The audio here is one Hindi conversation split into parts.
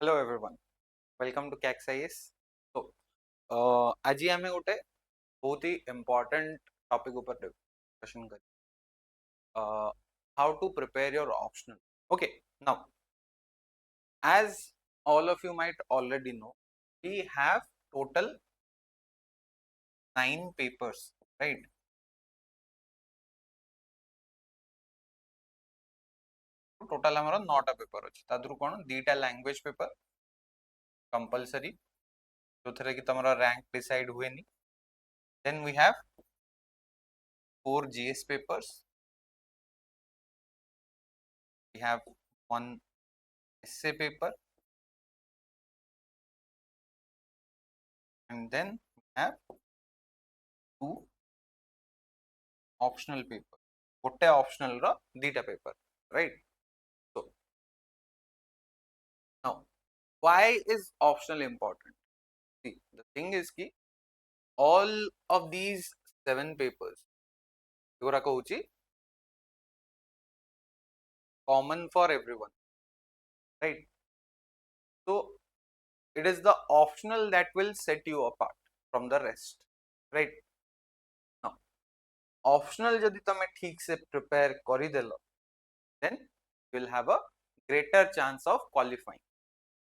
Hello everyone, welcome to CACSIS. So, आज आम गोटे बहुत ही important topic ऊपर discussion करें. How to prepare your optional. Okay, now as all of you might already know, we have total 9 papers, right? Total हमारा 9टा पेपर अछि. तादुरु कोन 2टा language paper compulsory जो थरे कि तमरा rank decide हुएनी. Then we have 4 GS papers. We have one essay paper, and then we have 2 optional paper. गोटे optional row 2टा paper, right? So now why is optional important? See, the thing is कि all of these 7 papers एगुरा कहूची common for everyone, right? So it is the optional that will set you apart from the rest, right? Now optional जदि तमे ठीक से prepare करी देलो, then you will have a greater chance of qualifying,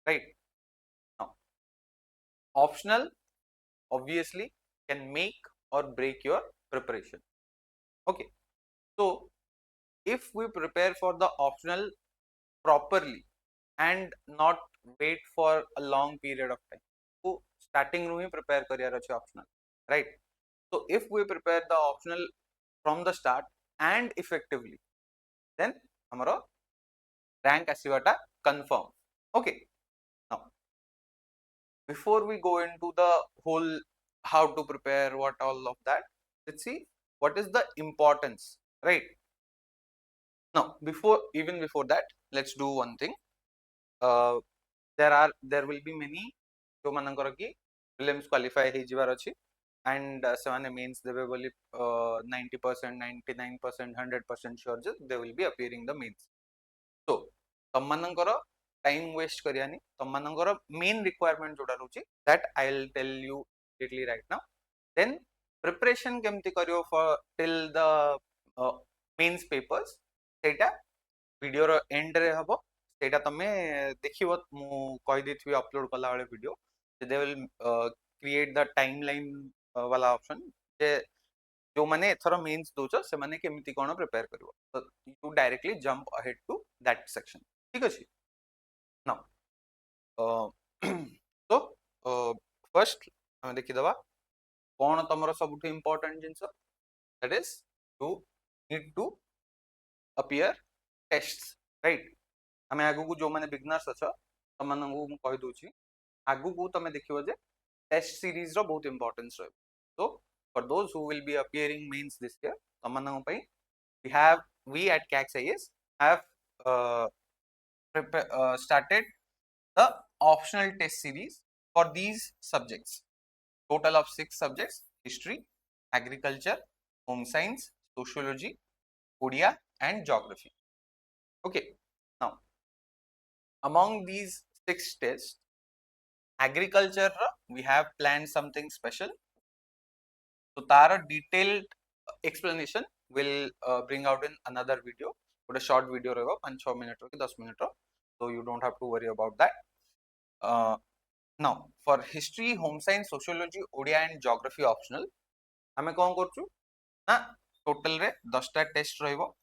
right? Now optional obviously can make or break your preparation. Okay, so if we prepare for the optional properly and not wait for a long period of time, so starting ru hi prepare kariyar ache optional, right? So if we prepare the optional from the start and effectively, then amaro rank asivata confirm. Okay, now before we go into the whole how to prepare, what all of that, let's see what is the importance, right? Now before that, let's do one thing. There will be many जो मानकर कि prelims qualify हे जिवार अछि and ସେମାନେ means देबे बोली 90%, 99%, 100% sure J they will be appearing the means. So तम मानकर time waste करियानी, तम मानकर main requirement जोड़ा रहउची that I will tell you directly right now. Then preparation केमती करियो for till the mains papers सेटा वीडियो रो एंड रे हबो. सेटा तमे देखिबो मु कहि देथिबी अपलोड कला वाले video. They will create the timeline वाला ऑप्शन जे जो माने एथरो मेंस दोचो से माने केमिति कोन प्रिपेयर करबो. तो you directly jump ahead to that section. ठीक अछि. नाउ तो फर्स्ट देखि दबा कोन तमरो सबटु important things, that is you need to appear tests, right? आमे आगु को जो माने बिगनर्स अछ तमन को कहि दोची आगु को तमे देखिबो जे टेस्ट सीरीज रो बहुत इंपोर्टेंस रहबो. So for those who will be appearing mains this year, तमन पई we at CACSIS have uh, started the optional test series for these subjects. Total of 6 subjects: history, agriculture, home science, sociology, Odia and geography. Okay, now among these 6 tests, agriculture we have planned something special. So tar detailed explanation will bring out in another video. But a short video रहेगा 5-6 minute or 10 minute, so you don't have to worry about that. Now for history, home science, sociology, Odia and geography optional, हमें कौन करचु ना total रे 10टा टेस्ट रहइबो.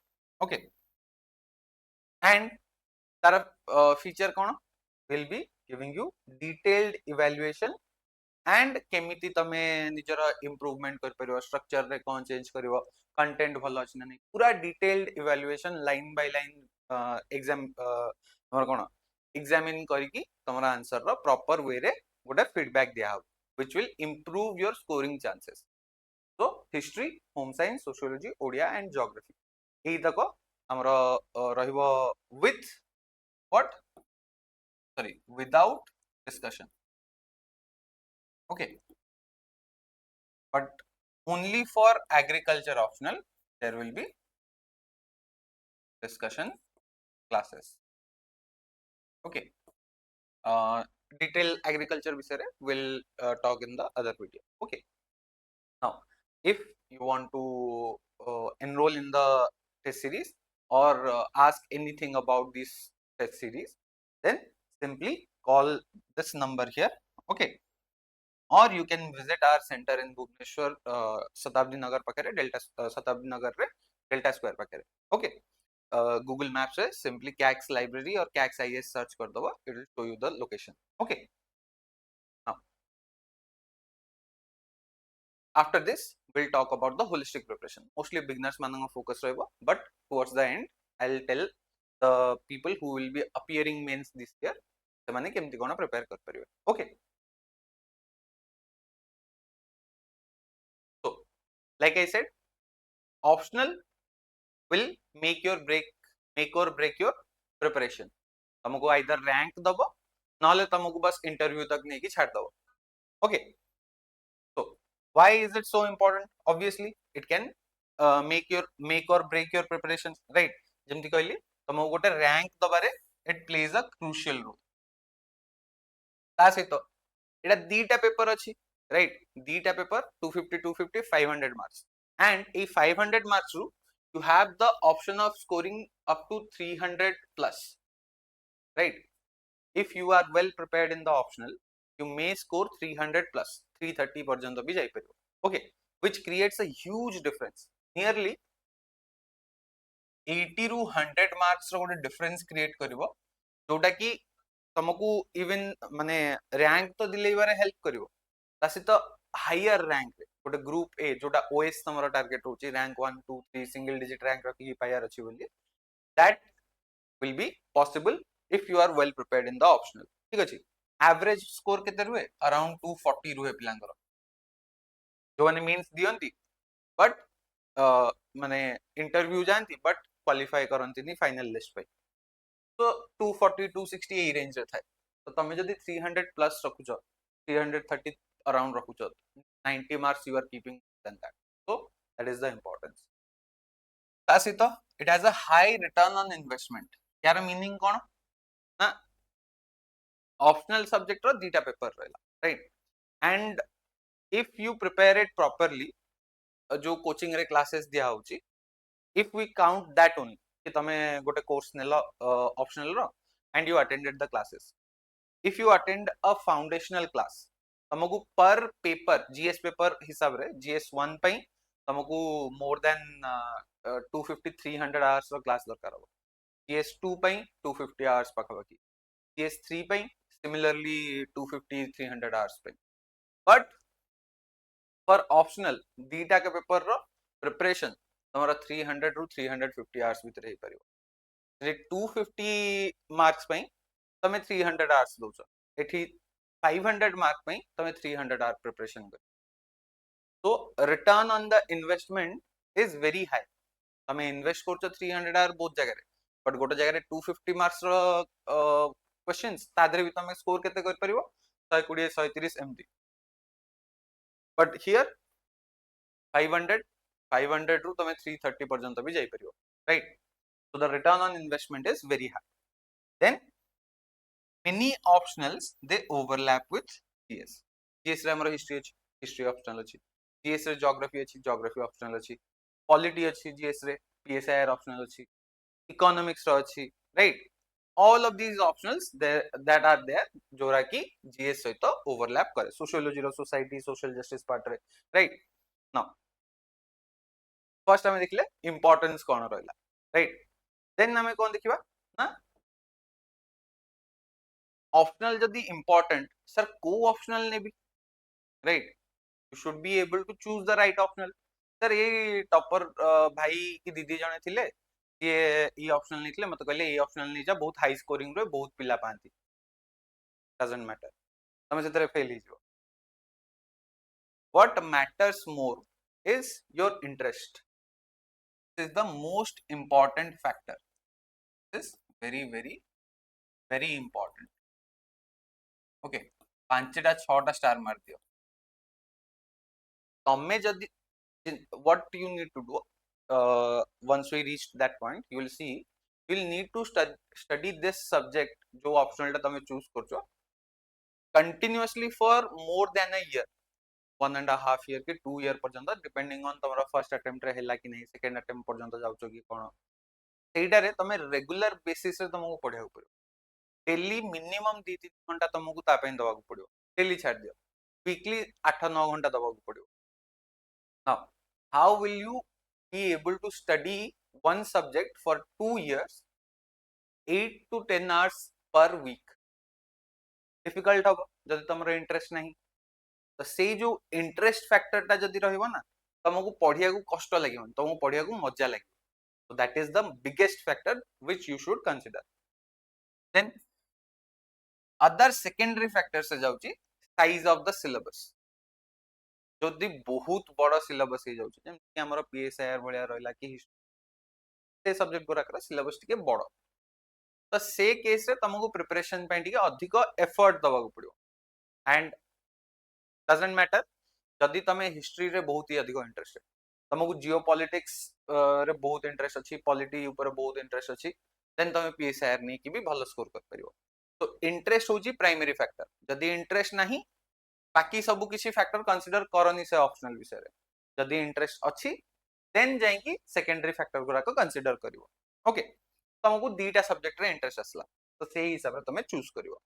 Okay, and तार feature कौन will be giving you detailed evaluation and केमिति तमे निजर इम्प्रूवमेंट कर परियो, स्ट्रक्चर रे कोन चेंज करिवो, कंटेंट भलो अछि ना नहीं, पूरा detailed evaluation line by line exam हमर कोन एग्जामिन करी कि तमरा आंसर रो प्रॉपर वे रे गोटे फीडबैक दिया हो which will improve your scoring chances. So history, home science, sociology, Odia and geography एई तक हमर रहिबो with what sorry without discussion. Okay, but only for agriculture optional there will be discussion classes. Okay, detail agriculture विषय रे will talk in the other video. Okay. Now, if you want to enroll in the test series or ask anything about this test series, then simply call this number here. Okay. Or you can visit our center in Bhubaneswar, Shatabdi Nagar pakare, Delta Shatabdi Nagar re, Delta Square pakare. Okay. Google Maps है simply CAX library और CAX IS search कर दो, it will show you the location. Okay. Now, after this, we'll talk about the holistic preparation. Mostly beginners mananga focus रहिबो, but towards the end, I'll tell the people who will be appearing mains this year, ସେମାନେ କେମିତି କଣ prepare କରିପାରିବେ. Okay. So, like I said, optional will make or break your preparation. तुमको either rank दबो, नाले तुमको बस interview तक नहीं कि छाड़ दबो. Okay. So, why is it so important? Obviously, it can make or break your preparation, right? ଯେମିତି କହିଲି ତମକୁ ଗୋଟେ rank ଦବାରେ it plays a crucial role. ତା ସହିତ ଏଟା ଦିଟା पेपर ଅଛି, right? ଦିଟା पेपर 250 250 500 marks, and এই 500 marks ରୁ you have the option of scoring up to 300 plus, right? If you are well prepared in the optional, you may score 300 plus 330 पर्यंत भी जाई परिबो. Okay, which creates a huge difference, nearly 80 ରୁ 100 marks रो ଗୋଟେ difference create करिवो, जोटा कि तुमको इवन माने रैंक तो दिलेइबारे हेल्प करिवो, तासी तो हायर रैंक रे गोटे ग्रुप ए जोटा ओएस तमरो टारगेट होची रैंक 1 2 3 सिंगल डिजिट रैंक रखी पायर अछि बोली, that will be possible if you are well prepared in the optional. ठीक अछि. एवरेज स्कोर केते रुहे? अराउंड 240 रुहे पिलांगर, जो माने मींस दियंती बट माने इंटरव्यू जानती बट क्वालिफाई करंती नि फाइनल लिस्ट पे. तो 240 260 ए रेंज रे थाए. तो तमे जदी 300 प्लस रखुचो, 330 अराउंड रखुचो, 90 marks you are keeping than that. So that is the importance. तासी तो it has a high return on investment. यार मीनिंग कोन ना ऑप्शनल सब्जेक्ट रो दीटा पेपर रहला, right? And if you prepare it properly, जो कोचिंग रे क्लासेस दिया होची, if we count that only कि तमे गोटे कोर्स नेलो ऑप्शनल रो and you attended the classes, if you attend a foundational class, तमको पर पेपर जीएस पेपर हिसाब रे जीएस 1 पई तमको मोर देन 250 300 आवर्स रो क्लास दरकार हो. जीएस 2 पई 250 आवर्स पाखा जीएस 3 पई similarly 250 300 hours पे. But for optional दीटा के पेपर रो प्रिपरेशन तमरा 300 रू 350 hours भीतर हे परियो. जे 250 मार्क्स पे तमे 300 hours दोछ, एठी 500 मार्क पे तमे 300 hour प्रिपरेशन कर. तो return on the investment is very high. तमे इन्वेस्ट करछो 300 hour बहुत जगह रे, बट गोटे जगह रे 250 मार्क्स रो क्वेश्चंस तादरे भी तमे स्कोर केते कर परिबो 120 130 एमटी. बट हियर 500 रू तमे 330 पर्यंत भी जाई परिबो, right? So the return on investment is very high. Then many optionals they overlap with GS. GS रे हमर हिस्ट्री अछि, हिस्ट्री ऑप्शनल अछि. GS रे ज्योग्राफी अछि, ज्योग्राफी ऑप्शनल अछि. पॉलिटी अछि GS रे, PSIR ऑप्शनल अछि. इकोनॉमिक्स रो अछि, right? All of these optionals that are there जोरा की GS सहित overlap करे. सोशियोलॉजी रो सोसाइटी सोशल जस्टिस पार्ट रे, राइट? नाउ फर्स्ट हमें देखले इंपोर्टेंस कोन रहला, राइट? देन हमें कोन देखिबा ना ऑप्शनल जदी इंपोर्टेंट सर को ऑप्शनल ने भी, right? You should be able to choose the right optional. Sir ये टॉपर भाई की दीदी जने थिले, ये ऑप्शनल निकले मत कहले ये ऑप्शनल नहीं जा बहुत हाई स्कोरिंग रे बहुत पिला पांती. डजंट मैटर, तमे सेतरे फेल ही जो. What matters more is your interest. This is the most important factor. This is very important. Okay, 5टा 6टा स्टार मार दियो. तमे जदी what you need to do, once we reach that point you will see you will need to study this subject जो optional टा तमे चूज करछो continuously for more than a year 1.5 year कि 2 year पर्यंत डिपेंडिंग ऑन तमरा फर्स्ट अटेम्प्ट रे हैला कि नहीं सेकंड अटेम्प्ट पर्यंत जाउछो कि कोन सेटा रे तमे रेगुलर बेसिस रे तुमको पढ़िया पड़ो डेली मिनिमम 2-3 घंटा तुमको ता पे दबाक पड़ो डेली छाड़ दियो वीकली 8-9 घंटा दबाक पड़ो now how will you be able to study one subject for 2 years 8 to 10 hours per week difficult हम जदि तुम इंटरेस्ट नहीं तो से जो इंटरेस्ट फैक्टर टा जदि रहइबो ना तुमको पढ़िया को कष्ट लगे तुमको पढ़िया को मजा लगे so that is the biggest factor which you should consider then other secondary factors से जाउची size of the syllabus जदि बहुत बड़ा सिलेबस हे जाउची जेम कि हमर पीएसआईआर भलिया रहला कि हिस्ट्री से सब्जेक्ट गुरा सिलेबस टिके बड़ तो से केस रे तुमको प्रिपरेशन पे टिके अधिक एफर्ट दबाक पड़ो एंड डजंट मैटर जदि तमे हिस्ट्री रे बहुत ही अधिक इंटरेस्टेड तुमको जियोपॉलिटिक्स रे बहुत इंटरेस्ट अछि पॉलिटी ऊपर बहुत इंटरेस्ट अछि देन तमे पीएसआईआर नै कि भी भलो स्कोर कर परिबो तो इंटरेस्ट होची प्राइमरी फैक्टर जदि इंटरेस्ट नहीं बाकी सब किसी फैक्टर कंसीडर करनी से ऑप्शनल विषय रे जदि इंटरेस्ट अछि देन जाई सेकेंडरी फैक्टर गुरा को कंसीडर करिवो ओके तुमको दीटा सब्जेक्ट रे इंटरेस्ट असला तो सेही हिसाब रे तमे चूज करिवो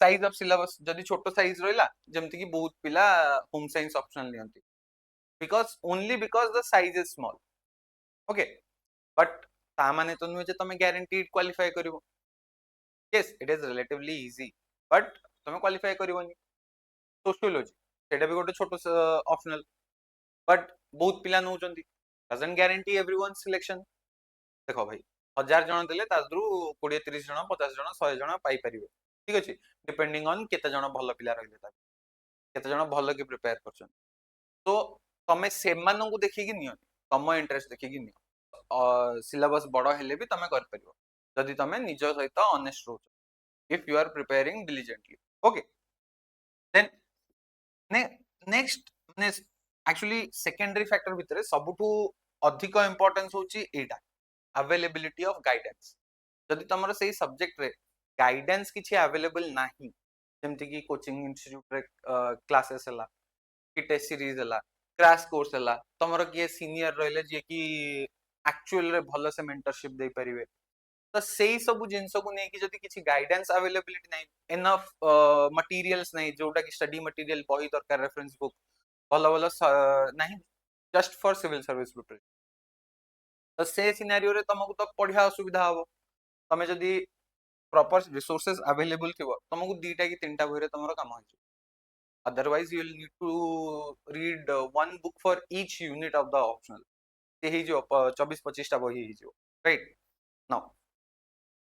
साइज ऑफ सिलेबस जदि छोटो साइज रहला जेमति कि बहुत पिला होम साइंस ऑप्शनल नियंती because only because the size is small okay but ता माने तो नुहे जे तमे गारंटीड क्वालिफाई करिवो yes it is relatively easy but तमे क्वालिफाई करिवोनी सोशियोलॉजी सेटा भी गोटे छोटो ऑप्शनल बट बहुत पिला नउचंती डजंट गारंटी एवरीवन सिलेक्शन देखो भाई 1000 जण देले तादरू 20-30 जण 50 जण 100 जण पाई परिबे ठीक अछि डिपेंडिंग ऑन केते जण भलो पिला रहिले ता केते जण भलो कि प्रिपेयर करछन तो तमे सेमान को देखि कि नियो तम इंटरेस्ट देखि कि नियो सिलेबस बडो हेले भी तमे कर परिबो जदि तमे निज सहित ऑनेस्ट रहो if you are preparing diligently okay then next actually secondary factor भितरे सबुठु अधिक इंपोर्टेंस होची एटा अवेलेबिलिटी ऑफ गाइडेंस जदि तमरो सेही सब्जेक्ट रे गाइडेंस किछि अवेलेबल नाही जेमति कि कोचिंग इंस्टीट्यूट रे क्लासेस हला कि टेस्ट सीरीज हला क्रैश कोर्स हला तमरो के सीनियर रहले जे कि एक्चुअल रे भलो से मेंटरशिप दे परिवे तो सेही सब जिंस को नै कि जदि किछि गाइडेंस अवेलेबिलिटी नै इनफ मटेरियल्स नै जोटा कि स्टडी मटेरियल बही दरकार रेफरेंस बुक भलो भलो नाही just for civil service preparation तो से सिनेरियो रे तुमको तो पढ़िया असुविधा हो तमे जदि प्रॉपर रिसोर्सेस अवेलेबल थिबो तुमको दीटा कि तीनटा बही रे तमरो काम होई otherwise you will need to read one book for each unit of the optional से ही जो 24-25 टा बही ही जो right now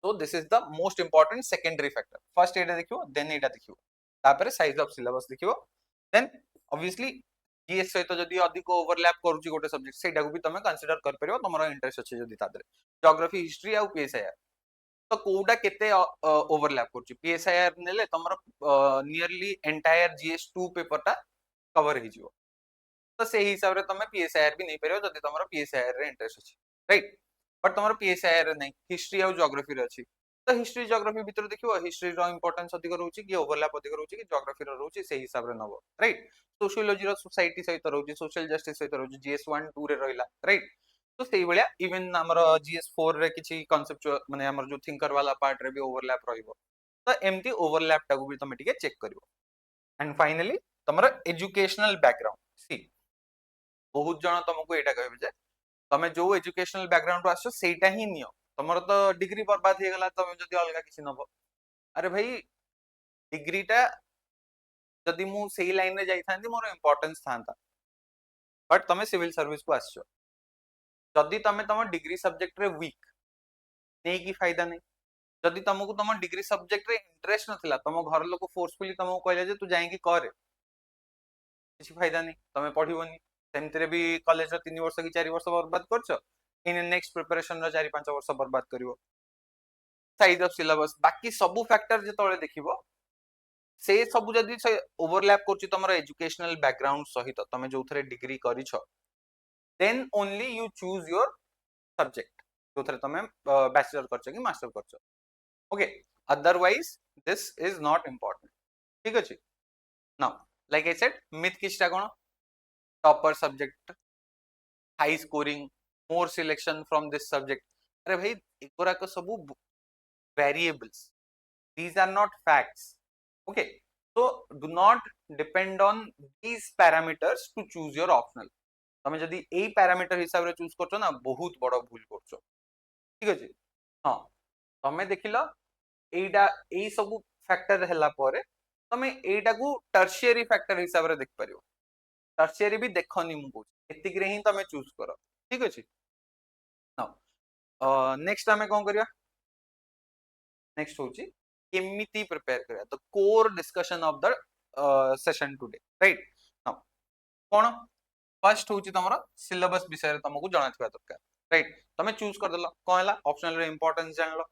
so this is the most important secondary factor first एटा देखियो then एटा देखियो तापर साइज ऑफ सिलेबस देखियो then obviously जीएस सहित जदि अधिक ओवरलैप करूची गोटे सब्जेक्ट सेटा को भी तमे कंसीडर कर परियो तमरो इंटरेस्ट अछि जदि तादरे ज्योग्राफी हिस्ट्री आ पीएसआईआर तो कोडा केते ओवरलैप करूची पीएसआईआर नेले तमरो नियरली एंटायर जीएस2 पेपर टा कवर हि जिवो तो से हिसाब रे तमे पीएसआईआर भी नै परियो जदि तमरो पीएसआईआर रे इंटरेस्ट अछि राइट बट तमरो पीएसआईआर रे नै हिस्ट्री आ ज्योग्राफी रे अछि तो हिस्ट्री ज्योग्राफी भीतर देखियो हिस्ट्री रो इंपोर्टेंस अधिक रहउची कि ओवरलैप अधिक रहउची कि ज्योग्राफी रो रहउची से हिसाब रे नबो राइट सोशियोलॉजी रो सोसाइटी सहित रहउची सोशल जस्टिस सहित रहउची जीएस1 2 रे रहिला राइट तो सेही भलिया इवन हमर जीएस4 रे किछि कांसेप्ट माने हमर जो थिंकर वाला पार्ट रे भी ओवरलैप रहिबो तो एमटी ओवरलैप टाको भी तमे टिके चेक करिवो एंड फाइनली तमर एजुकेशनल बैकग्राउंड सी बहुत जण तुमको एटा कहबे जे तमे जो एजुकेशनल बैकग्राउंड आछो सेटा ही नियो तमर तो डिग्री बर्बाद हे गला तमे जदी अलगा किछि नबो अरे भाई डिग्रीटा जदि मु सेही लाइन रे जाई थांती मोर इंपोर्टेंस थांता बट तमे सिविल सर्विस को आछो जदि तमे तम डिग्री सब्जेक्ट रे वीक नै की फायदा नै जदि तुमको तम डिग्री सब्जेक्ट रे इंटरेस्ट नथिला तम घर लोक फोर्सफुली तुमको कहले जे तू जाई की कर किछि फायदा नै तमे पढिबोनी सेमतरे भी कॉलेज रो 3 वर्ष की 4 वर्ष बर्बाद करछो इन नेक्स्ट प्रिपरेशन रो 4-5 वर्ष बर्बाद करिवो साइज ऑफ सिलेबस बाकी सब फैक्टर जे तळे देखिबो से सब जदि ओवरलैप करछि तमरो एजुकेशनल बैकग्राउंड सहित तमे जोथरे डिग्री करिछो then only you choose your subject जोथरे तमे बैचलर करछो कि मास्टर करछो okay otherwise this is not important. ठीक अछि. Now like I said myth किछटा cone topper subject, high scoring, more selection from this subject. अरे भाई एकोरा को सब variables, these are not facts. Okay, so do not depend on these parameters to choose your optional. तमे जदी एई पैरामीटर हिसाब रे चूज करछो ना बहुत बड़ भूल करछो. ठीक अछि. हां तमे देखिलो एइटा एई सब फैक्टर हैला परे तमे एइटा को टर्शियरी फैक्टर हिसाब रे देख परियो. टर्शियरी भी देखनी मु कहू एतिक रे ही तमे चूज करो. ठीक अछि. नाउ नेक्स्ट हमें कोन करिया. नेक्स्ट होची केमिति प्रिपेयर करिया. The core discussion of the session today. Right. Now cone first होची तमरा सिलेबस विषय रे तमको जणाथिबा दरकार. राइट. तमे चूज कर देलो कोन हला ऑप्शनल रे इंपोर्टेंस जानलो.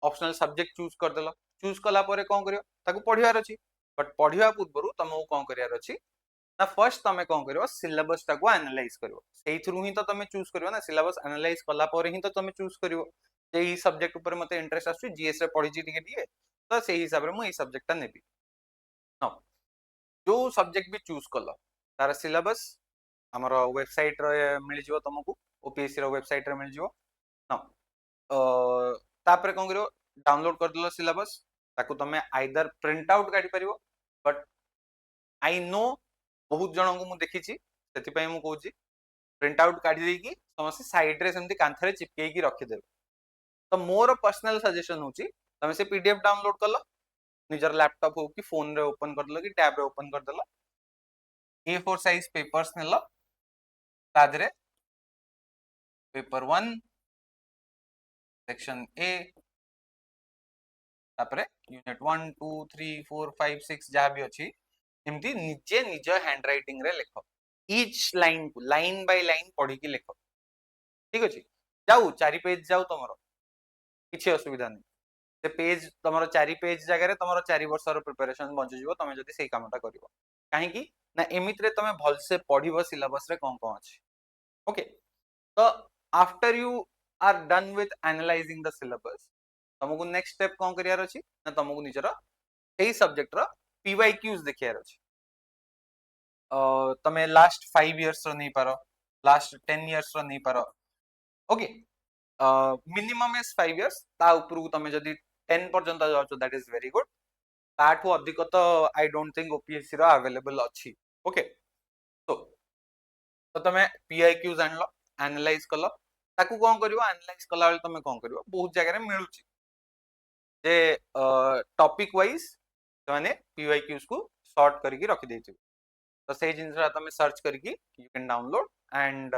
ऑप्शनल सब्जेक्ट चूज कर देलो. चूज कला परे कोन करियो ताको पढियार अछि. बट पढिया पूर्वरु तमको कोन करियार अछि ना फर्स्ट तमे कोन करियो सिलेबस टाको एनालाइज करियो. सेही थ्रू ही तो तमे चूज करियो ना. सिलेबस एनालाइज कला परे ही तो तमे चूज करियो जे ई सब्जेक्ट ऊपर मते इंटरेस्ट आसु जीएस रे पढी छि टिके टिके तो सेही हिसाब रे मु ई सब्जेक्ट ता नेबी. नो जो सब्जेक्ट भी चूज कलो तार सिलेबस हमर वेबसाइट रे मिल जिवो तुमको. ओपीएससी रो वेबसाइट रे मिल जिवो. नो तापर कोन करियो डाउनलोड कर देलो सिलेबस ताको तमे आइदर प्रिंट आउट काढी परिवो. बट आई नो बहुत जन को मु देखि छि सेति पय मु कहू छि प्रिंट आउट काढी देई की समस्त साइड रे सेमति कांथरे चिपकेई की रखि देबो. तो मोर पर्सनल सजेशन होची तमे से पीडीएफ डाउनलोड करलो निजर लैपटॉप हो कि फोन रे ओपन कर देलो कि टैब रे ओपन कर देलो. A4 साइज पेपर्स नेलो तादरे पेपर 1 सेक्शन ए तापरे यूनिट 1 2 3 4 5 6 जहाँ भी अच्छी एमती निजे निज हैंड राइटिंग रे लिखो. ईच लाइन को लाइन बाय लाइन पढ़ी की लिखो. ठीक अछि. जाऊ 4 पेज जाऊ तमरो किछि असुविधा नहीं. से पेज तमरो 4 पेज जगह रे तमरो 4 वर्ष रो प्रिपरेशन बंच जिवो तमे जदी सेही कामटा करिवो. काहे की ना एमित रे तमे भल से पढिबो सिलेबस रे कोन कोन अछि. ओके. तो after you are done with analysing the syllabus तुमको नेक्स्ट स्टेप कोन करियार अछि ना तुमको निजर सेही सब्जेक्ट रो पीवाईक्यूज देखियार अछि. तमे लास्ट 5 इयर्स रो नहीं पारो, लास्ट 10 इयर्स रो नहीं पारो. ओके. Minimum is 5 years. ता ऊपर को तमे जदी 10 पर्यंत जाउछो दैट इज वेरी गुड. ताठो अधिक तो आई डोंट थिंक ओपीएससी रो अवेलेबल अछि. ओके. तो तमे पीआईक्यू जानलो एनालाइज कलो ताकू कोन करिवो एनालाइज कला बेले तमे कोन करिवो बहुत जगह रे मिलुची जे टॉपिक वाइज तने पीआईक्यूज को सॉर्ट करके रखि देथिबो. तो सेही जिंसरा तमे सर्च करके you can download and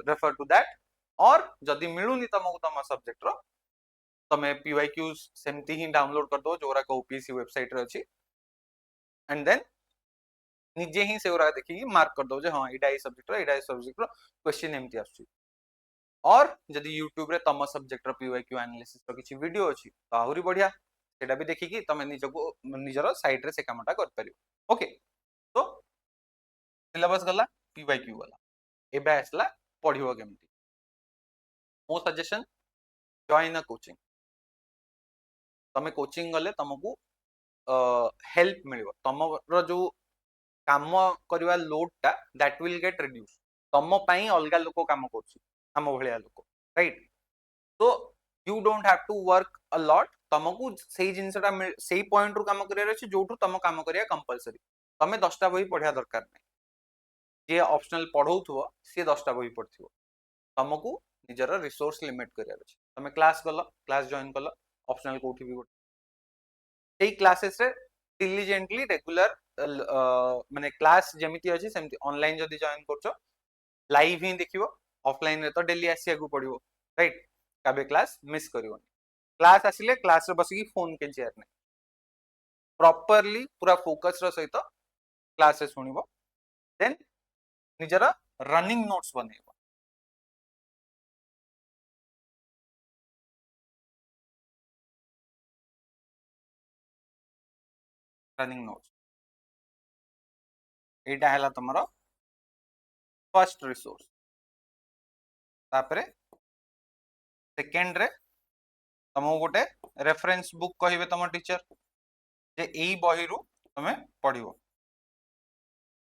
refer to that. और जदी मिलुनी तमको तम सब्जेक्ट रो तमे पीआईक्यूज सेमती ही डाउनलोड कर दो जोरा को ओपीएससी वेबसाइट रे अछि. एंड देन निजे ही सेवरा देखि मार्क कर दो जे हां एटा ए सब्जेक्ट रो क्वेश्चन एमती आछी. और जदी यूट्यूब रे तम सब्जेक्ट रो पीवाईक्यू एनालिसिस रो किछि वीडियो अछि तो आहुरी बढ़िया सेटा भी देखि की तमे निजको निजरो साइड रे से कामटा कर परियो. ओके. तो सिलेबस गला पीवाईक्यू गला एबे आसला पढिबो केमती. मो सजेशन जॉइन अ कोचिंग. तमे कोचिंग गले तमको हेल्प मिलिबो. तमरो जो काम करवा लोड टा दैट विल गेट रिड्यूस. तम पई अलगा लोक काम करछि हम भलिया लोक. राइट. तो you don't have to work a lot. तमको सेही जिंसटा सेही पॉइंट रु काम करिया अछि जोठु तम काम करिया कंपलसरी. तमे 10टा बही पढिया दरकार नै. जे ऑप्शनल पढौथुओ से 10टा बही पढथिवो. तमको निजर रिसोर्स लिमिट करिया अछि. तमे क्लास गलो क्लास जॉइन कलो ऑप्शनल कोठी भी सेही क्लासेस रे डिलिजेंटली रेगुलर माने क्लास जेमिति अछि सेमिति ऑनलाइन जदी जॉइन करछो लाइव ही देखिवो. ऑफलाइन रे तो डेली आसिया को पड़िवो. राइट. काबे क्लास मिस करिवो. क्लास आसिले क्लास रे बसी फोन के चेयर नै प्रॉपर्ली पूरा फोकस रो सहित क्लास रे सुनिवो. देन निजरा रनिंग नोट्स बनेइबो. रनिंग नोट्स एटा हैला तमरो फर्स्ट रिसोर्स. तापरे सेकंड रे तुमको गोटे रेफरेंस बुक कहिबे तुम टीचर जे एई बही रु तुमे पढ़िबो,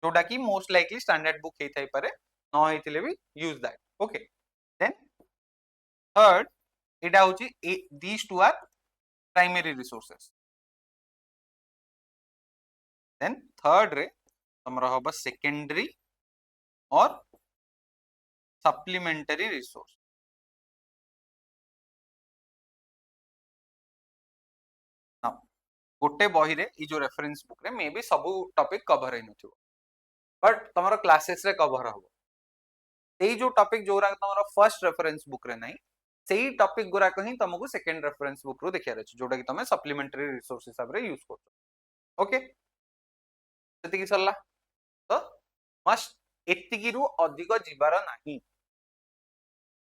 जोटा कि मोस्ट लाइकली स्टैंडर्ड बुक हे थाई पारे, न हेतिले भी use that. Okay, then third एटा होची these two are primary resources. Then third रे तुमरा होबा सेकेंडरी और सप्लीमेंटरी रिसोर्स। गोटे बही रे ई जो रेफरेंस बुक रे मे बी सब टॉपिक कवर हे नथिबो, बट तमरो क्लासेस रे कवर हबो। सेई जो टॉपिक जोरा तमरो फर्स्ट रेफरेंस बुक रे नहीं, सेई टॉपिक गुरा कहीं तुमको सेकंड रेफरेंस बुक रो देखिया अछि, जोटा कि तमे सप्लीमेंटरी रिसोर्स हिसाब रे यूज करछो। ओके, सेति कि सरला तो मस्ट एतिकी रु अधिक जिबार नाही।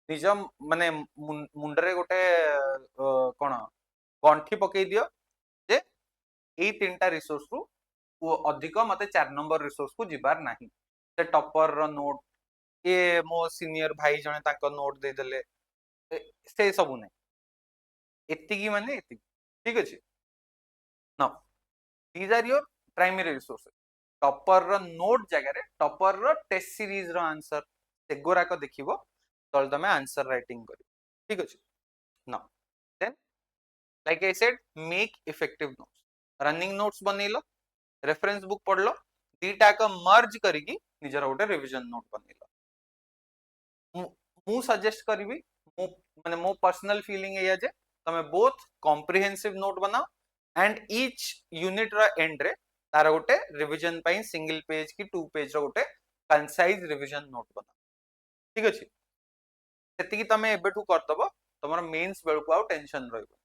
निज माने मुंडरे गोटे कोन गंठी पकई दियो जे एई तीनटा रिसोर्स रु वो अधिक मते 4 नंबर रिसोर्स को जिबार नाही। से टॉपर रो नोट, ये मो सीनियर भाई जने ताको नोट दे देले, से सब नै, एतिकी माने एतिकी। ठीक अछि now, these are your primary resources. Topper रो नोट जगह रे टॉपर रो टेस्ट सीरीज रो आंसर सेगोरा को देखिबो, तल तमे आंसर राइटिंग करियो। ठीक अछि now, then like I said make effective notes. Running notes बनेलो, रेफरेंस बुक पढ़लो, दीटा को मर्ज करिकी निजर गोटे रिवीजन नोट बनेलो। मु सजेस्ट करिवि, मु माने मो पर्सनल फीलिंग एया जे तमे बोथ कॉम्प्रिहेंसिव नोट बनाओ एंड ईच यूनिट रो एंड रे तार गोटे रिवीजन पई सिंगल पेज की 2 पेज रो गोटे कंसाइज रिवीजन नोट बनाओ। ठीक अछि, सेतिकी तमे एबेठू करतबो, तमरो मेंस बेलकु आउ टेंशन रहइबो।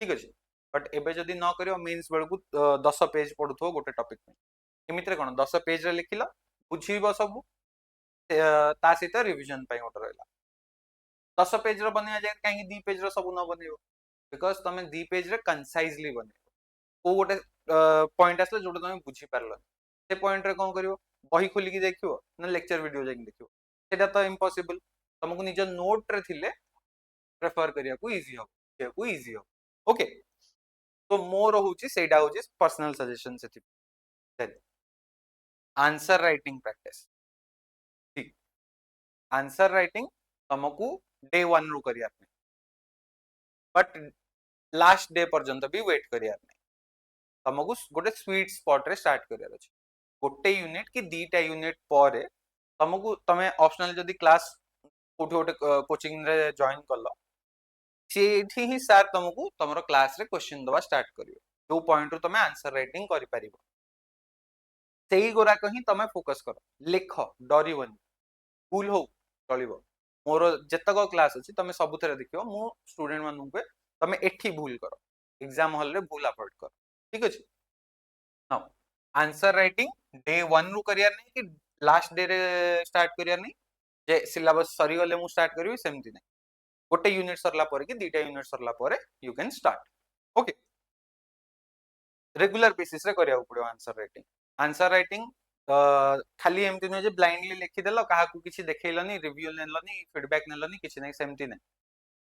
ठीक अछि, बट एबे जदी न करियो मेंस बेलकु 10 पेज पढुथो गोटे टॉपिक में, एमित्रे कोन 10 पेज रे लिखिलो, बुझीबो सब, ता सहित रिवीजन पई गोटे रहला। 10 पेज रो बनिया जाय काहे 2 पेज रो सब न बनेबो, बिकॉज़ तमे 2 पेज रे कंसाइजली बनेबो। को गोटे पॉइंट आसले जोटा तमे बुझी पारलो, से पॉइंट रे कोन करिवो, बही खोली की देखिवो ना लेक्चर वीडियो जाय देखिवो, सेटा तो इम्पॉसिबल। तुमको निज नोट रे थिले प्रेफर करिया को इजी हो। ओके, तो मोर होची सेटा होची पर्सनल सजेशन से। Then answer writing practice. ठीक, आंसर राइटिंग तुमको डे 1 रु करिया, बट लास्ट डे पर्यंत भी वेट करिया नहीं। तुमको गोटे स्वीट स्पॉट रे स्टार्ट करिया अछि। गोटे यूनिट की दीटा यूनिट पर तुमको तमे ऑप्शनल जदी क्लास कोठी गोटे कोचिंग रे जॉइन करलो, सेठी ही सर तुमको तुमरो क्लास रे क्वेश्चन दवा स्टार्ट करियो, जो पॉइंट रो तमे आंसर राइटिंग करि परिबो, सेही गोरा कहीं तमे फोकस करो, लिख, डरिवनी, भूल हो चलिबो। मोर जेतक क्लास अछि तमे सब थरे देखियो, मु स्टूडेंट मानु के तमे एठी भूल करो, एग्जाम हॉल रे भूल अवॉइड करो। ठीक अछि नाउ, आंसर राइटिंग डे 1 रु करिया नहीं कि लास्ट डे रे स्टार्ट करिया नहीं, जे सिलेबस सरी गले मु स्टार्ट करिवि सेमति नहीं। गोटे यूनिट सरला पर कि दीटा यूनिट सरला पर you can start. Okay, regular basis रे करिया पड़ो आंसर राइटिंग। आंसर राइटिंग खाली एमती नुहे जे ब्लाइंडली लिखिदेल, काहाकू किछि देखैलनी, रिव्यू नेलनी, फीडबैक नेलनी, किछि नहीं, सेमती नहीं।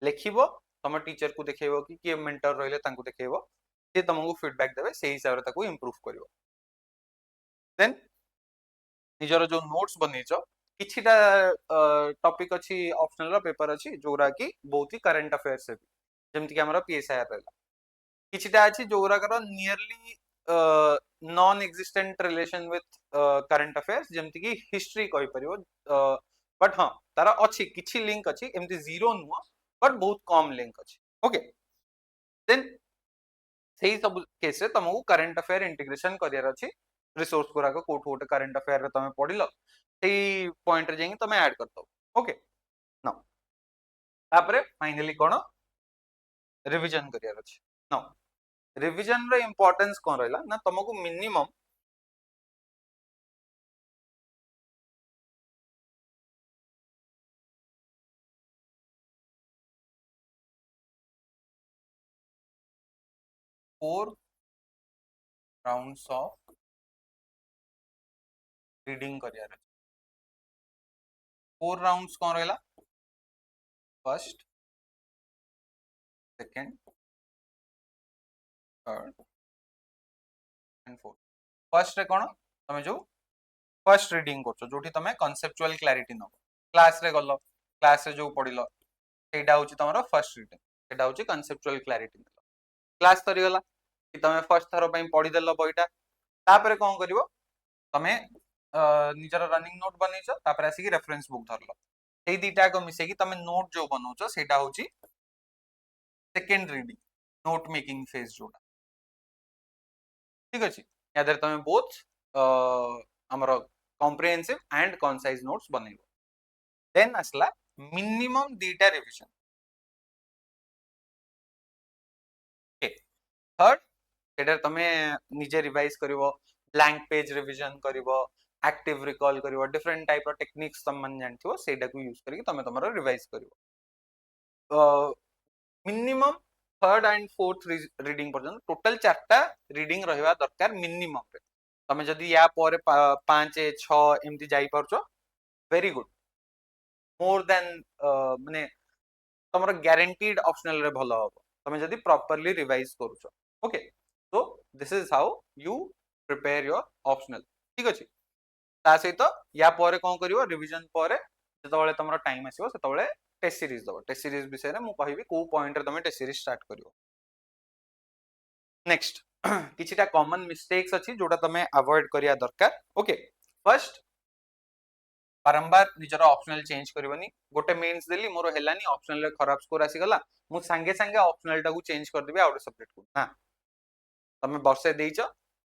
लिखिबो, तुम टीचर को देखैबो कि किए मेंटर रहले तांको देखैबो, से तुमको फीडबैक देबे, सेही हिसाब रे ताको इंप्रूव करिवो। देन निजर जो नोट्स बनेइछो, किछिटा टॉपिक अछि ऑप्शनल पेपर अछि जोरा कि बहुत ही करंट अफेयर्स है, जेमति कि हमर पीएसआईआर रहला। किछिटा अछि जोरा कर nearly non existent relation with current affairs, जेमति कि हिस्ट्री कहि परिवो, बट हां तार अछि किछि लिंक अछि, एमति जीरो नुवा, बट बहुत कम लिंक अछि। ओके, देन सेही सब केस रे तुमको करंट अफेयर इंटीग्रेशन करियर अछि, रिसोर्स गुरा को कोठ कोठ करंट अफेयर रे तमे पढिलो, सेही पॉइंट रे जेंगे तमे ऐड करतो। ओके नाउ, तापरे फाइनली कोन रिवीजन करियर अछि। नाउ रिवीजन रो इंपोर्टेंस कोन रहला ना, तुमको minimum 4 rounds of reading career अछि। 4 राउंड्स कोन रहला, first, second third and fourth first ray कोन तमे जो फर्स्ट रीडिंग करछो जोठी तमे कॉन्सेप्चुअल क्लैरिटी नो क्लास रे गलो क्लास रे जो पढिलो सेटा होची तमरो फर्स्ट रीडिंग सेटा होची कॉन्सेप्चुअल क्लैरिटी क्लास सरी गला कि तमे फर्स्ट थरो पई पढि देलो बईटा तापरे कोन करिवो तमे निजर रनिंग नोट बनैछो तापरे आसी कि रेफरेंस बुक धरलो सेई दीटा को मिसे कि तमे नोट जो बनौछो सेटा होची second reading note making phase जोटा ठीक अछि यादर तमे बोथ हमर कॉम्प्रिहेंसिव एंड कंसाइज नोट्स बनैबो देन असला मिनिमम दीटा रिवीजन ओके थर्ड सेटा तमे निजे रिवाइज करिवो ब्लैंक पेज रिवीजन करिवो एक्टिव रिकॉल करिवो डिफरेंट टाइप ऑफ टेक्निक्स तम मन जानथिवो सेटा को यूज करके तमे तमरो रिवाइज करिवो minimum third and fourth reading पर्यंत टोटल चारटा रीडिंग रहिबा दरकार मिनिमम रे तमे जदी या परे 5 6 एमती जाई परछो वेरी गुड मोर देन माने तमरो गारंटीड ऑप्शनल रे भलो हो तमे जदी प्रॉपर्ली रिवाइज करूछो okay so this is how you prepare your optional ठीक अछि ता सहित या परे कोन करिवो रिवीजन परे जतबेले तमरो टाइम आसीबो सेतबेले टेस्ट सीरीज दबो टेस्ट सीरीज विषय रे मु कहिबी को पॉइंट रे तमे टेस्ट सीरीज स्टार्ट करिवो नेक्स्ट किछिटा कॉमन मिस्टेक्स अछि जोटा तमे अवॉइड करिया दरकार ओके फर्स्ट बारंबार निजर ऑप्शनल चेंज करबनी गोटे मेंस देली मोर हेलानी ऑप्शनल रे खराब स्कोर आसी गला मु संगे संगे ऑप्शनल टाकू चेंज कर देबी आउट सब्जेक्ट को ना तमे वर्षे देइचो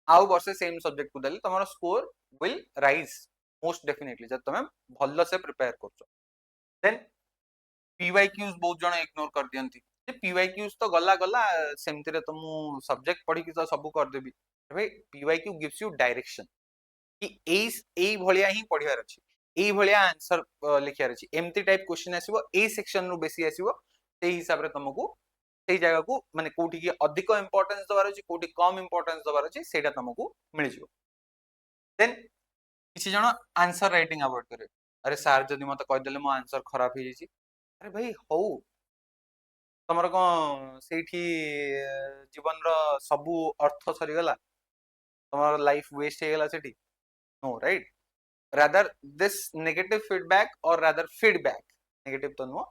आउ वर्षे सेम सब्जेक्ट को देली तमरो score will rise most definitely जब तमे भल्लो से प्रिपेयर करछो देन पीवाईक्यूज बहुत जण इग्नोर कर दियंती जे पीवाईक्यूज तो गला गला सेमति रे तो मु सब्जेक्ट पढी कि तो सब कर देबी भाई पीवाईक्यू गिव्स यू डायरेक्शन कि एई भलिया ही पढियार अछि एई भलिया आंसर लिखियार अछि एमती टाइप क्वेश्चन आसीबो ए सेक्शन रो बेसी आसीबो सेई हिसाब रे तुमको सेई जगह को माने कोठी की अधिक इंपोर्टेंस दबार अछि कोठी कम इंपोर्टेंस दबार अछि सेटा तुमको मिल जिवो देन किछि जण आंसर राइटिंग अवॉइड करे अरे सर जदी मते कह देले मो आंसर खराब हो जाई अरे भाई हौ तमर कोन सेठी जीवन रो सबु अर्थ सरी गला तमर लाइफ वेस्ट हे गला सेठी no right rather this negative feedback or rather feedback negative तो no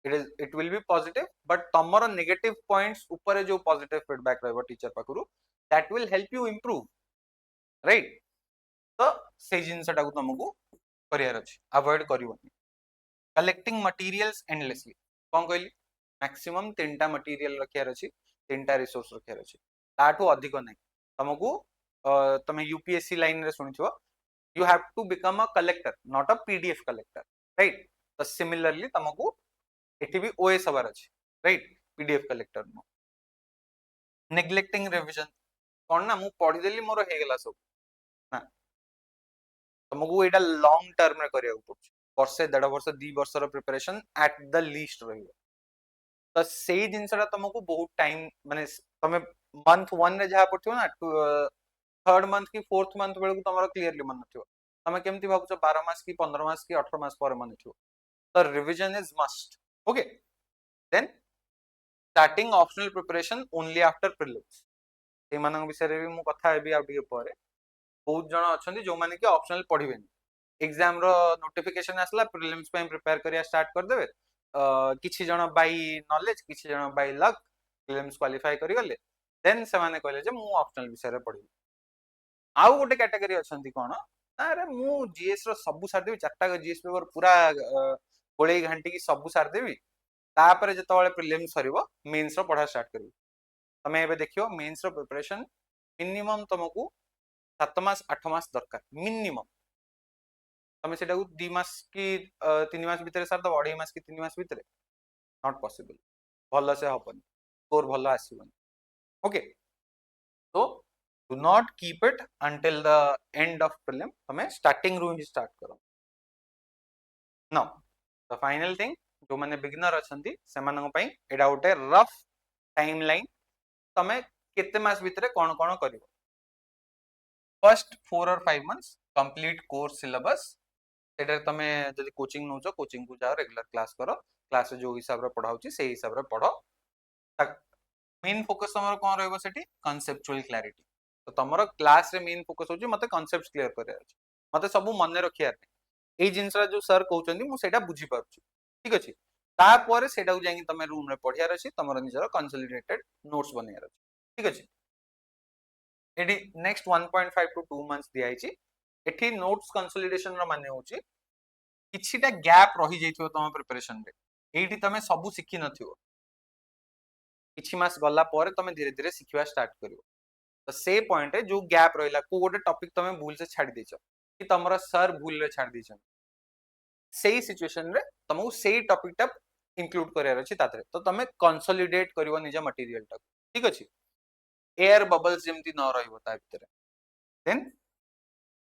it will be positive but तमर negative points ऊपर जो positive feedback रहबो teacher पाखरु that will help you improve right तो से जिंस टाकू तुमको करियर अछि अवॉइड करिवनी कलेक्टिंग मटेरियल्स एंडलेसली कोन कहली मैक्सिमम तीनटा मटेरियल रखियार अछि तीनटा रिसोर्स रखियार अछि ताठू अधिक नै तुमको तमे यूपीएससी लाइन रे सुनिथिबो you have to become a collector not a pdf collector right so similarly तुमको एठी भी ओएस हबार अछि right pdf collector no neglecting revision कोन ना मु पढी देली मोर हे गेला सब ना तुमको एटा लॉन्ग टर्म रे करिया पड़छ वर्षे 1.5 वर्ष 2 वर्ष रो प्रिपरेशन एट द लीस्ट रहिबो तो सेई जिंसटा तुमको बहुत टाइम माने तमे मंथ 1 रे जहा पड़थियो ना थर्ड मंथ की फोर्थ मंथ बेलू तुम क्लीयरली मन थो तुम केमती भावुच 12 मास की 15 मास की 18 मास पर मन थो तो revision is must okay then starting optional preparation only after prelims ए मानक विषय रे भी मु कथा हेबी आ टिके परे बहुत जण अछंती जो माने कि ऑप्शनल पढिबेनी एग्जाम रो नोटिफिकेशन आसला प्रीलिम्स पे प्रिपेयर करिया स्टार्ट कर देबे किछि जण बाय नॉलेज किछि जण बाय लक प्रीलिम्स क्वालिफाई करि गले देन से माने कहले जे मु ऑप्शनल विषय रे पढिबी आउ गोटे कैटेगरी अछंती कोन अरे मु जीएस रो सब सार देबी चारटा जीएस पेपर पूरा गोळेई घंटी की सब सार देबी तापर जतबेले प्रीलिम्स सरीबो मेंस रो पढा स्टार्ट करबी तमे एबे देखियो मेंस रो प्रिपरेशन मिनिमम तुमको 7 मास 8 मास दरकार मिनिमम तमे सेटा 2 मास की 3 मास भीतर सार दबो 2.5 मास की 3 मास भीतर नॉट पॉसिबल भलो से हबन स्कोर भलो आसीबन ओके तो do not keep it until the end of prelim तमे starting रू ही स्टार्ट करो now the final thing जो माने बिगिनर अछंती से मानन पई एडा उटे रफ टाइमलाइन तमे केते मास भीतर कोन कोन करिवो फर्स्ट 4 और 5 मंथ्स कंप्लीट कोर्स सिलेबस सेटा तमे जदी कोचिंग नउचो कोचिंग को जाओ रेगुलर क्लास करो क्लास जो हिसाब रे पढाउची से हिसाब रे पढो मेन फोकस तुम कौन रहिबो सेठी कॉन्सेप्चुअल क्लैरिटी तो तुम क्लास रे मेन फोकस होची मते कॉन्सेप्ट्स क्लियर करिया अछि मते सब मन रखिया ए जिनसरा जो सर कहउचंदी मु सेटा बुझी पारुची ठीक अछि तापर सेटा को जाई तमे रूम रे पढियार अछि तमरो निजर कंसोलिडेटेड नोट्स बनियार अछि ठीक अछि एडी नेक्स्ट 1.5 टू 2 मंथ्स दिया आइची एठी नोट्स कंसोलिडेशन रो माने होची किछिटा गैप रही जाइथियो तम प्रिपरेशन रे एठी तमे सब सिखि नथियो किछि मास गला पर तमे धीरे धीरे सिखिवा स्टार्ट करिवो तो से पॉइंट है जो गैप रहिला को गोटे टॉपिक तमे भूल से छाडी देछो कि तमरा सर भूल रे छाडी देछन सेही सिचुएशन रे तमको सेही टॉपिक टा इंक्लूड करियार अछि तातरे तो तमे कंसोलिडेट करिवो निज मटेरियल टा ठीक अछि एयर बबल्स जेमती न रहिबो ता भितरे देन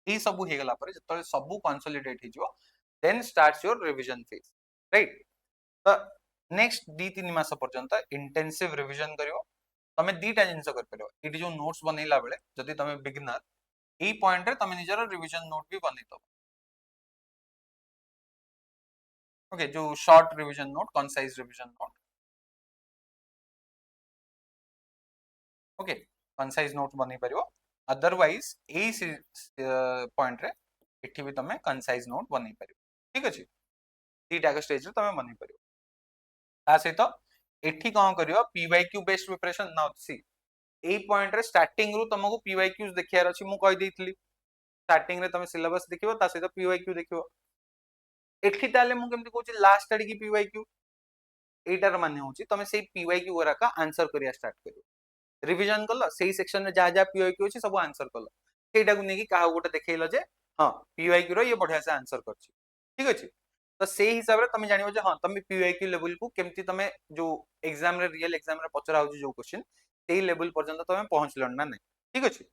ई सब हे गला पर जतले सब कंसोलिडेट हिजो then starts your revision phase right तो नेक्स्ट दी 3 मास पर्यंत इंटेंसिव रिवीजन करिवो तमे दीटा जिंस कर परबो इडी जो नोट्स बनैला बेले जदी तमे बिगिनर ई पॉइंट रे तमे निजर रिवीजन नोट भी बनै दो ओके जो short revision note concise revision note okay concise note बनै परिबो अदरवाइज ए पॉइंट रे एठी भी तमे कंसाइज नोट बनै परिबो ठीक अछि दीटा के स्टेज रे तमे बनै परिबो ता सहित एठी कोन करियो पीवाईक्यू बेस्ड प्रिपरेशन नाउ सी ए पॉइंट रे स्टार्टिंग रु तुमको पीवाईक्यूज देखियार अछि मु कहि देइतली स्टार्टिंग रे तमे सिलेबस देखिबो ता सहित पीवाईक्यू देखिबो एठी ताले मु केमति कहूची लास्ट आडी की पीवाईक्यू एटार माने होची तमे सेही पीवाईक्यू वरा का आंसर करिया स्टार्ट करियो रिवीजन कल सेही सेक्शन में जा जा पीवाईक्यू अछि सब आंसर कल सेटा को नेकी काहा गोटे देखैलो जे हां पीवाईक्यू रो ये बढ़िया से आंसर करछि ठीक अछि तो से हिसाब रे तमे जानिबो जे हां तमे पीवाईक्यू लेवल को केमति तमे जो एग्जाम रे रियल एग्जाम रे पचरा होची जो क्वेश्चन सेही लेवल पर्यंत तमे पहुंचलो ना नै ठीक अछि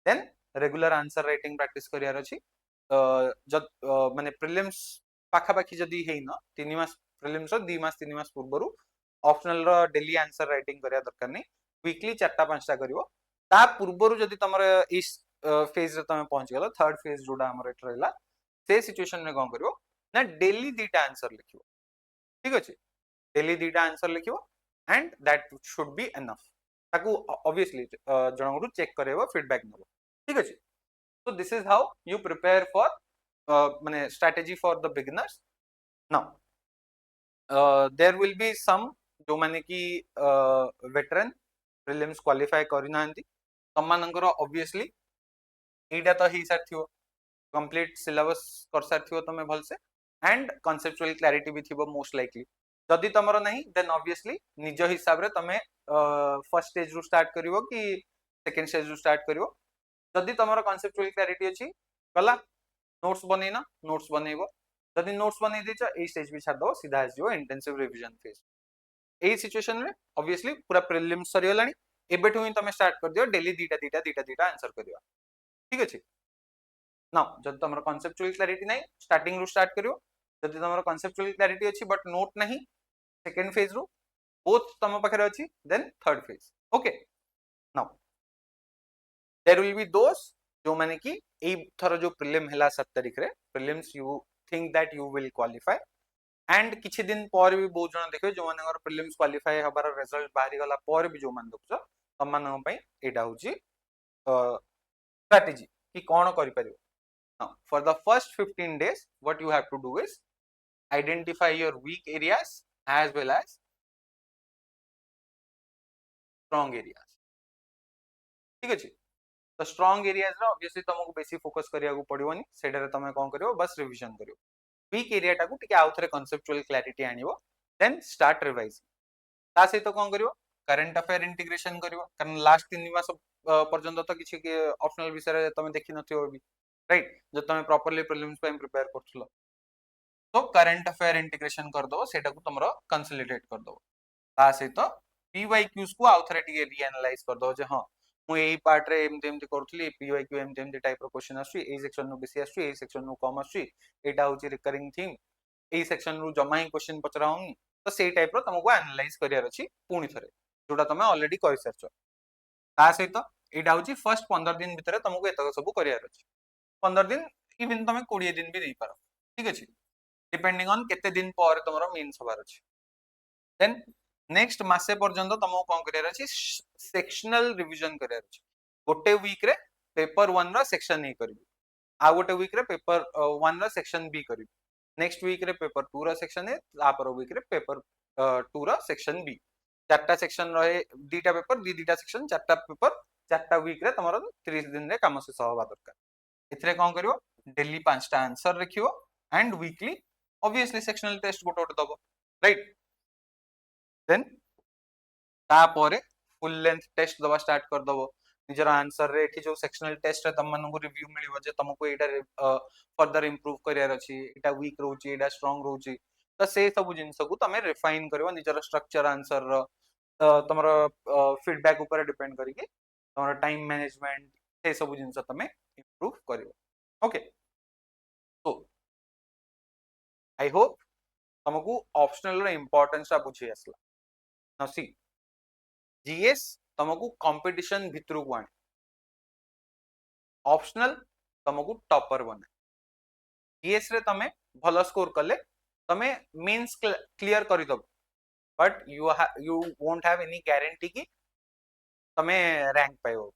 देन रेगुलर आंसर राइटिंग प्रैक्टिस करियार अछि जद माने प्रीलिम्स पाखा पाखी जदी हेइन 3 मास प्रीलिम्स 2 मास 3 मास पूर्वरु ऑप्शनल रो डेली आंसर राइटिंग करिया दरकार नै वीकली 4टा 5टा करिवो ता पूर्वरु जदी तमर इस फेज रे तमे पहुंच गेलो थर्ड फेज जोडा हमर एट रहला से सिचुएशन में कोन करिवो ना डेली दीटा आंसर लिखिवो ठीक अछि डेली दीटा आंसर लिखिवो and that should be enough ताकू ऑब्वियसली जनगुरु चेक करेबो फीडबैक नबो ठीक अछि so this is how you prepare for माने strategy for the beginners now there will be some जो माने की veteran prelims qualify करि नांती तमनकर ऑब्वियसली एटा तो ही सारथियो कंप्लीट सिलेबस कर सारथियो तमे भल से एंड कॉन्सेप्चुअल क्लैरिटी भी थिबो मोस्ट लाइकली जदी तमरो नहीं देन ऑब्वियसली निज हिसाब रे तमे फर्स्ट स्टेज रु स्टार्ट करिवो कि सेकंड स्टेज रु स्टार्ट करिवो जदी तमरो कॉन्सेप्चुअल क्लैरिटी अछि कला नोट्स बनेना नोट्स बनेबो जदी नोट्स बनै देछ ए स्टेज भी छाड़ दो सीधा Ajio intensive revision phase A situation रे ऑब्वियसली पूरा प्रीलिम्स सरी गलानी एबेठु ही तमे स्टार्ट कर दियो डेली दीटा आंसर करियो ठीक अछि नाउ जदी तमरो कॉन्सेप्चुअल क्लैरिटी नै स्टार्टिंग रु स्टार्ट करियो जदी तमरो कॉन्सेप्चुअल क्लैरिटी अछि बट नोट नहीं सेकंड फेज रु बोथ तम पाखरे अछि then third phase okay now there will be those जो माने की ए थरो जो प्रीलिम हैला 7 तारिख रे prelims you think that you will qualify and किछि दिन पर भी बहुत जन देखबे जो माने प्रीलिम्स क्वालिफाई हबार रिजल्ट बाहरी गला पर भी जो मान देखछ तम मान पई एटा होची स्ट्रेटजी कि कोन करि परिबो now for the first 15 days what you have to do is identify your weak areas as well as strong areas ठीक अछि तो स्ट्रांग एरियाज रे ऑब्वियसली तुमको बेसी फोकस करिया को पड़िवोनी सेटा रे तमे कोन करिवो बस रिवीजन करिवो वीक एरिया टाकू टिके आउथरे कॉन्सेप्चुअल क्लैरिटी आनिवो देन स्टार्ट रिवाइज ता सहित कोन करिवो करंट अफेयर इंटीग्रेशन करिवो कारण लास्ट 3 मास पर्यंत तो किछि के ऑप्शनल विषय रे तमे देखि नथियो भी राइट जो तमे प्रॉपर्ली प्रीलिम्स पे प्रिपेयर करथलो तो करंट अफेयर इंटीग्रेशन कर दो सेटा को तमरो कंसोलिडेट कर दो ता सहित पीवाईक्यूज को आउथरे टिके रीएनालाइज कर दो जे हां मु एई पार्ट रे एमते एमते करथली पीवाईक्यू एमते टाइप रो क्वेश्चन आसी ए सेक्शन नु बेसी आसी ए सेक्शन नु कम आसी एटा होची रिकरिंग थीम ए सेक्शन नु जमा ही क्वेश्चन पचराउनी तो सेई टाइप रो तुमको एनालाइज करियार अछि पुनी थरे जोटा तमे ऑलरेडी करि सरछ ता सहित एटा होची फर्स्ट 15 दिन भितरे तुमको एतक सब करियार अछि 15 दिन इवन तमे 20 दिन भी देई पारो ठीक अछि डिपेंडिंग ऑन केते दिन पर तमरो मेंस हबार अछि देन नेक्स्ट मासे पर्यंत तुमको कौन करियर अछि सेक्शनल रिवीजन करियर अछि गोटे वीक रे पेपर 1 रा सेक्शन ए करबी आ गोटे वीक रे पेपर 1 रा सेक्शन बी करबी नेक्स्ट वीक रे पेपर 2 रा सेक्शन ए तापर वीक रे पेपर 2 रा सेक्शन बी चारटा सेक्शन रहे दीटा पेपर दीटा सेक्शन चारटा पेपर चारटा वीक रे तमरो 30 दिन रे काम शेष होबा दरकार एथरे कोन करिवो डेली 5टा आंसर रखिवो and weekly obviously sectional test गोटे गोटे दबो राइट देन तापरे फुल लेंथ टेस्ट दबा स्टार्ट कर दबो निजर आंसर रे एठी जो सेक्शनल टेस्ट रे तम मानकु रिव्यू मिलिबो जे तुमको एटा फर्दर इंप्रूव करियर अछि एटा वीक रहउची एटा स्ट्रांग रहउची तो से सब जिंस को तमे रिफाइन करबो निजर स्ट्रक्चर आंसर रो तमरो फीडबैक ऊपर डिपेंड करिके तमरो टाइम मैनेजमेंट से सब जिंस तमे इंप्रूव करिवो ओके तो आई होप तुमको ऑप्शनल रो इंपोर्टेंस आ बुझी आसला नाउ सी जीएस तुमको कंपटीशन भितर को आने ऑप्शनल तुमको टॉपर बने जीएस रे तमे भलो स्कोर कले तमे मेंस क्लियर करि दब but you won't have any guarantee कि तमे रैंक पाइबो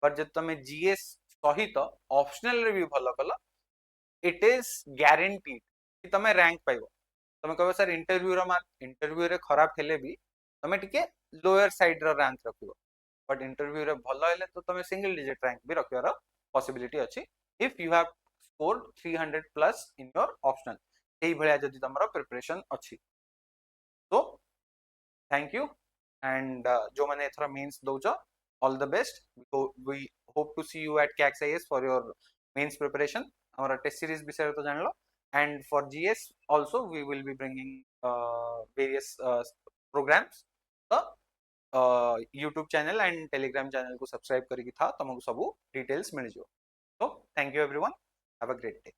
बट जब तमे जीएस सहित ऑप्शनल रे भी भलो कल इट इज गारंटीड कि तमे रैंक पाइबो तमे कहबो सर इंटरव्यू रे खराब हेले भी तमे टिके लोअर साइड रो रैंक रखिबो बट इंटरव्यू रे भलो हेले तो तमे सिंगल डिजिट रैंक भी रखिबार पॉसिबिलिटी अछि if you have scored 300 plus in your optional एई भलिया जदि तमरो प्रिपरेशन अछि तो थैंक यू एंड जो माने एथरा मेंस दोजो all the best we hope to see you at कैक्स IAS for your mains preparation हमारा टेस्ट सीरीज विषय तो जानलो and for GS also we will be bringing various programs तो YouTube channel and Telegram channel को सब्सक्राइब करिकी था तुमको सब डिटेल्स मिल जो तो thank you everyone have a great day